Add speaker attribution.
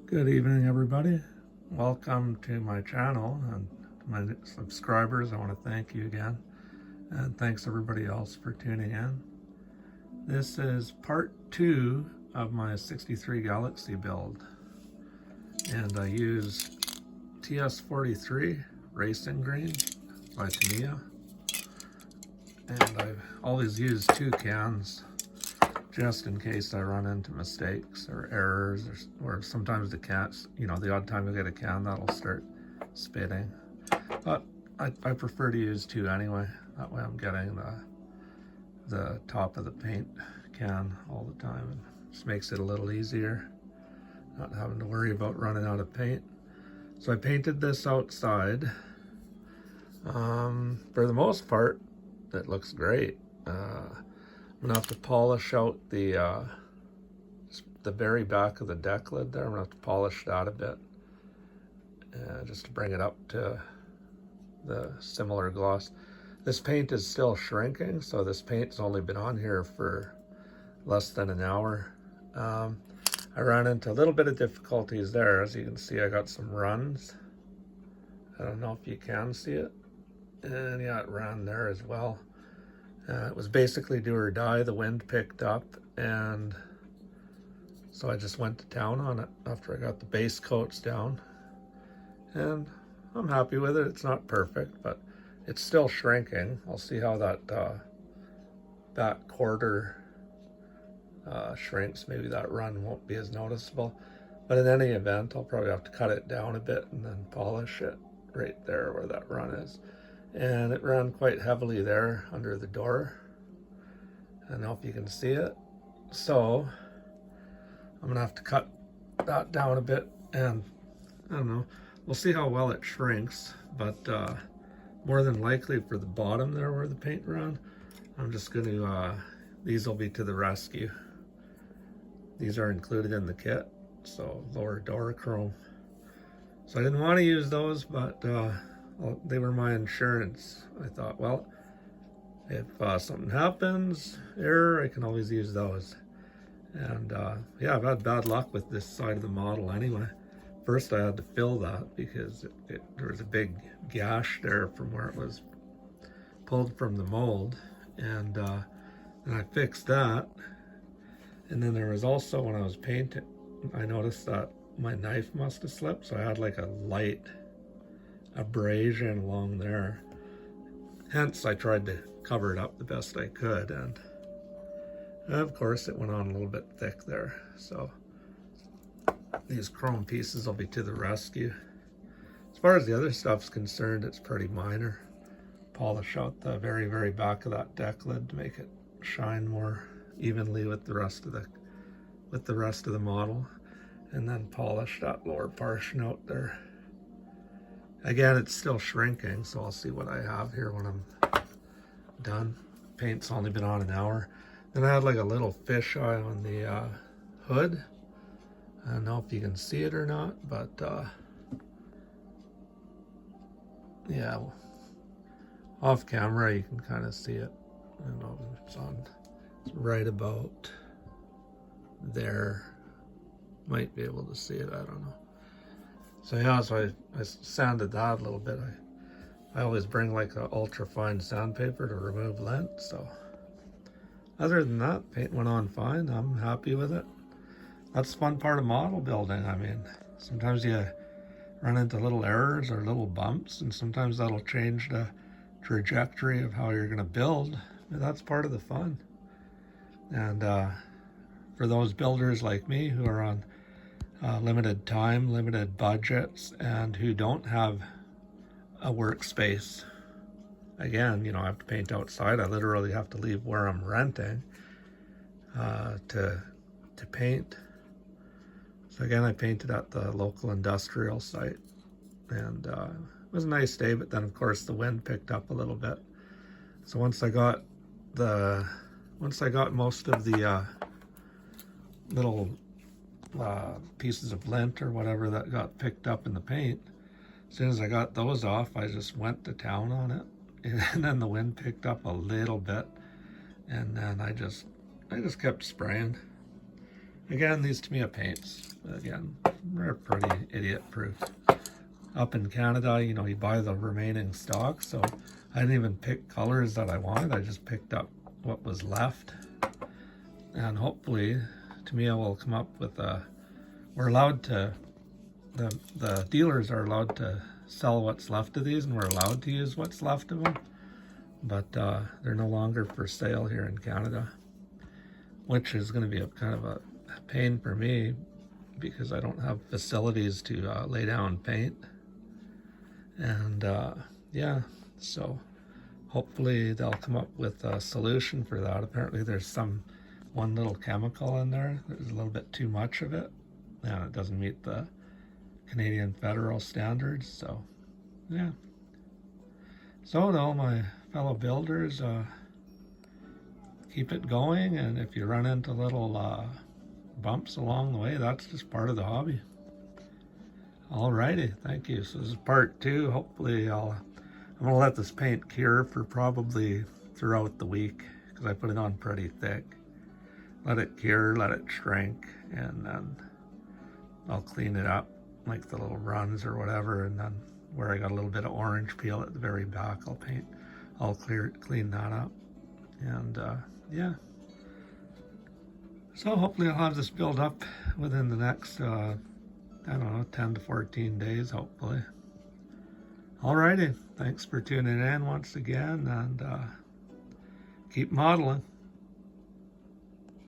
Speaker 1: Good evening, everybody. Welcome to my channel, and to my subscribers, I want to thank you again, and thanks everybody else for tuning in. This is part 2 of my 63 Galaxie build, and I use TS43 Racing Green by Tamiya, and I've always used 2 cans just in case I run into mistakes or errors, or sometimes the cans, the odd time I get a can that'll start spitting. But I prefer to use 2 anyway. That way I'm getting the top of the paint can all the time. And just makes it a little easier, not having to worry about running out of paint. So I painted this outside. For the most part, it looks great. I'm gonna have to polish out the very back of the deck lid there. I'm gonna have to polish that a bit, just to bring it up to the similar gloss. This paint is still shrinking, so this paint's only been on here for less than an hour. I ran into a little bit of difficulties there. As you can see, I got some runs. I don't know if you can see it. And yeah, it ran there as well. It was basically do or die. The wind picked up, and so I just went to town on it after I got the base coats down. And I'm happy with it. It's not perfect, but it's still shrinking. I'll see how that back quarter shrinks. Maybe that run won't be as noticeable. But in any event, I'll probably have to cut it down a bit and then polish it right there where that run is. And it ran quite heavily there under the door. I don't know if you can see it. So I'm gonna have to cut that down a bit, and I don't know, we'll see how well it shrinks, but more than likely for the bottom there where the paint ran, I'm just gonna, these will be to the rescue. These are included in the kit, so lower door chrome. So I didn't want to use those, but they were my insurance. I thought, well, if something happens, error, I can always use those. And yeah, I've had bad luck with this side of the model anyway. First I had to fill that because there was a big gash there from where it was pulled from the mold, and I fixed that. And then there was also, when I was painting, I noticed that my knife must have slipped, so I had like a light abrasion along there. Hence I tried to cover it up the best I could, and of course it went on a little bit thick there. So these chrome pieces will be to the rescue. As far as the other stuff's concerned, it's pretty minor. Polish out the very, very back of that deck lid to make it shine more evenly with the rest of the model, and then polish that lower portion out there. Again, it's still shrinking, so I'll see what I have here when I'm done. Paint's only been on an hour. Then I had like a little fisheye on the hood. I don't know if you can see it or not, but yeah, off camera you can kind of see it. I don't know if it's on. It's right about there. Might be able to see it, I don't know. So yeah, so I sanded that a little bit. I always bring like an ultra fine sandpaper to remove lint. So other than that, paint went on fine. I'm happy with it. That's the fun part of model building. I mean, sometimes you run into little errors or little bumps, and sometimes that'll change the trajectory of how you're gonna build. And that's part of the fun. And for those builders like me who are on limited time, limited budgets, and who don't have a workspace. Again, I have to paint outside. I literally have to leave where I'm renting to paint. So again, I painted at the local industrial site, and it was a nice day, but then of course the wind picked up a little bit. So once I got most of the little pieces of lint or whatever that got picked up in the paint, as soon as I got those off, I just went to town on it. And then the wind picked up a little bit, and then I just kept spraying. Again, these Tamiya paints, again, they're pretty idiot proof. Up in Canada, you know, you buy the remaining stock, so I didn't even pick colors that I wanted. I just picked up what was left, and hopefully Tamiya will come up with we're allowed to, the dealers are allowed to sell what's left of these, and we're allowed to use what's left of them, but they're no longer for sale here in Canada, which is going to be a kind of a pain for me because I don't have facilities to lay down paint. And yeah, so hopefully they'll come up with a solution for that. Apparently there's one little chemical in there. There's a little bit too much of it, and it doesn't meet the Canadian federal standards. So yeah. So to all my fellow builders, keep it going, and if you run into little bumps along the way, that's just part of the hobby. Alrighty, thank you. So this is part 2. Hopefully I'm gonna let this paint cure for probably throughout the week because I put it on pretty thick. Let it cure, let it shrink, and then I'll clean it up, like the little runs or whatever, and then where I got a little bit of orange peel at the very back, I'll clean that up. And yeah. So hopefully I'll have this build up within the next I don't know, 10 to 14 days, hopefully. Alrighty, thanks for tuning in once again, and keep modeling.